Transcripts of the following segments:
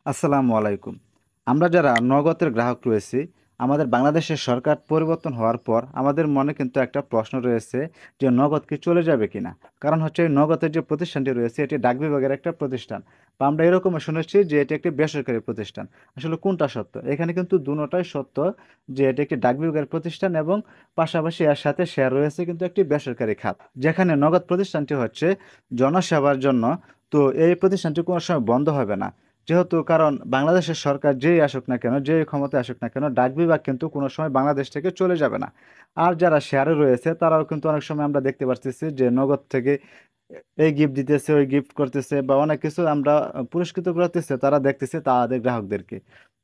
আসসালামু আলাইকুম। আমরা যারা নগদের গ্রাহক রয়েছি, আমাদের বাংলাদেশের সরকার পরিবর্তন হওয়ার পর আমাদের মনে কিন্তু একটা প্রশ্ন রয়েছে যে নগদ কি চলে যাবে কিনা? কারণ হচ্ছে এই নগদের যে প্রতিষ্ঠানটি রয়েছে এটি ডাক বিভাগের একটা প্রতিষ্ঠান। বা আমরা এরকমও শুনেছি যে এটি একটি বেসরকারি প্রতিষ্ঠান। আসলে কোনটা সত্য? এখানে কিন্তু দুটোটাই সত্য যে এটি একটি ডাক বিভাগের প্রতিষ্ঠান এবং পাশাপাশি এর সাথে শেয়ার রয়েছে কিন্তু একটি বেসরকারি খাত। যেখানে নগদ প্রতিষ্ঠানটি হচ্ছে জনসেবার জন্য। তো এই প্রতিষ্ঠানটি কোনো সময় বন্ধ হবে না। যেহেতু কারণ বাংলাদেশের সরকার যেই আসুক না কেন, যেই ক্ষমতায় আসুক না কেন, ডাক বিভাগ কিন্তু কোনো সময় বাংলাদেশ থেকে চলে যাবে না। আর যারা শেয়ারে রয়েছে তারাও কিন্তু অনেক সময় আমরা দেখতে পারতেছি যে নগদ থেকে এই গিফট দিতেছে, ওই গিফট করতেছে বা অনেক কিছু আমরা পুরস্কৃত করতেছে তারা দেখতেছে তাদের গ্রাহকদেরকে।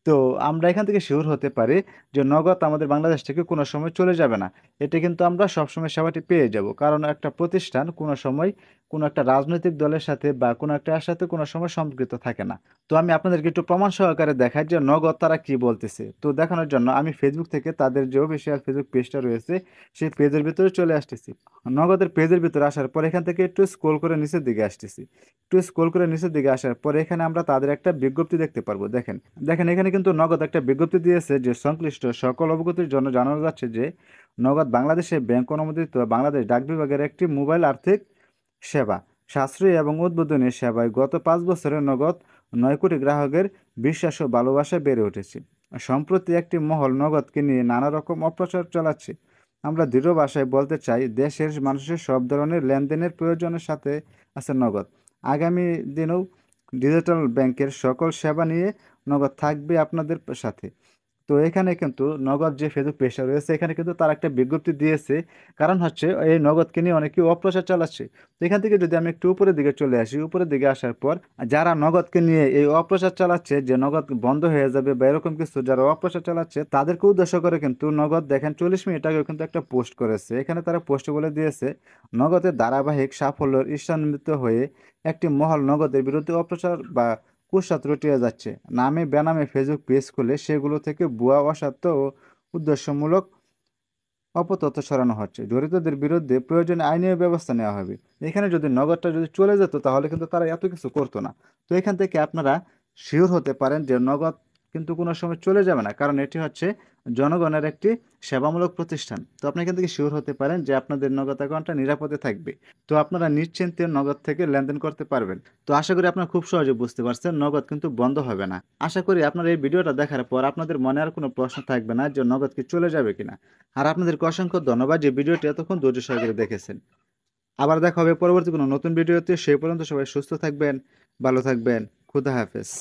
তো আমরা এখান থেকে শিওর হতে পারি যে নগদ আমাদের বাংলাদেশ থেকে কোনো সময় চলে যাবে না। এটা কিন্তু আমরা সবসময় সেবাটি পেয়ে যাব, কারণ একটা প্রতিষ্ঠান কোনো সময় কোনো একটা রাজনৈতিক দলের সাথে বা কোনো একটার সাথে কোনো সময় সম্পৃক্ত থাকে না। তো আমি আপনাদেরকে একটু প্রমাণ সহকারে দেখাই যে নগদ তারা কি বলতেছে। তো দেখানোর জন্য আমি ফেসবুক থেকে তাদের যে অফিসিয়াল ফেসবুক পেজটা রয়েছে সেই পেজের ভিতরে চলে আসতেছি। নগদের পেজের ভিতরে আসার পর এখান থেকে একটু স্ক্রল করে নিচের দিকে আসতেছি। একটু স্ক্রল করে নিচের দিকে আসার পর এখানে আমরা তাদের একটা বিজ্ঞপ্তি দেখতে পারবো। দেখেন দেখেন এখানে কিন্তু নগদ একটা বিজ্ঞপ্তি দিয়েছে যে সংশ্লিষ্ট সকল অবগতির জন্য জানানো যাচ্ছে যে নগদ বাংলাদেশে ব্যাংক অনুমোদিত বাংলাদেশ ডাক বিভাগের একটি মোবাইল আর্থিক সেবা, সাশ্রয়ী এবং উদ্বোধনী সেবায় গত 5 বছরে নগদ 9 কোটি গ্রাহকের বিশ্বাস ও ভালোবাসা বেড়ে উঠেছে। সম্প্রতি একটি মহল নগদকে নিয়ে নানা রকম অপপ্রচার চালাচ্ছে। আমরা দৃঢ় ভাষায় বলতে চাই, দেশের মানুষের সব ধরনের লেনদেনের প্রয়োজনের সাথে আছে নগদ। আগামী দিনেও ডিজিটাল ব্যাংকের সকল সেবা নিয়ে নগদ থাকবে আপনাদের সাথে। তো এখানে কিন্তু নগদ যে ফেসবুক পেজটা রয়েছে এখানে কিন্তু তার একটা বিজ্ঞপ্তি দিয়েছে। কারণ হচ্ছে এই নগদকে নিয়ে অনেকে অপপ্রচার চালাচ্ছে। তো এখান থেকে যদি আমি একটু উপরের দিকে চলে আসি, উপরের দিকে আসার পর যারা নগদকে নিয়ে এই অপপ্রচার চালাচ্ছে যে নগদ বন্ধ হয়ে যাবে বা এরকম কিছু যারা অপপ্রচার চালাচ্ছে তাদেরকে উদ্দেশ্য করে কিন্তু নগদ দেখেন 40 মিনিট আগেও কিন্তু একটা পোস্ট করেছে। এখানে তারা পোস্ট বলে দিয়েছে, নগদের ধারাবাহিক সাফল্যের ঈর্ষান্বিত হয়ে একটি মহল নগদের বিরুদ্ধে অপপ্রচার বা কুৎসা রটিয়ে যাচ্ছে। নামে বেনামে ফেসবুক পেজ খুলে সেগুলো থেকে ভুয়া, অসত্য ও উদ্দেশ্যমূলক অপতথ্য ছড়ানো হচ্ছে। জড়িতদের বিরুদ্ধে প্রয়োজনীয় আইনি ব্যবস্থা নেওয়া হবে। এখানে যদি নগদটা যদি চলে যেত তাহলে কিন্তু তারা এত কিছু করতো না। তো এখান থেকে আপনারা শিওর হতে পারেন যে নগদ কিন্তু কোনো সময় চলে যাবে না, কারণ এটি হচ্ছে জনগণের একটি সেবামূলক প্রতিষ্ঠান। তো আপনি এখান থেকে শিওর হতে পারেন যে আপনাদের নগদ অ্যাকাউন্টটা নিরাপদে থাকবে। তো আপনারা নিশ্চিন্তে নগদ থেকে লেনদেন করতে পারবেন। তো আশা করি আপনারা খুব সহজে বুঝতে পারছেন নগদ কিন্তু বন্ধ হবে না। আশা করি আপনারা এই ভিডিওটা দেখার পর আপনাদের মনে আর কোনো প্রশ্ন থাকবে না যে নগদ কি চলে যাবে কিনা। আর আপনাদেরকে অসংখ্য ধন্যবাদ যে ভিডিওটি এতক্ষণ ধৈর্য সহকারে দেখেছেন। আবার দেখা হবে পরবর্তী কোনো নতুন ভিডিওতে। সেই পর্যন্ত সবাই সুস্থ থাকবেন, ভালো থাকবেন। খুদা হাফেজ।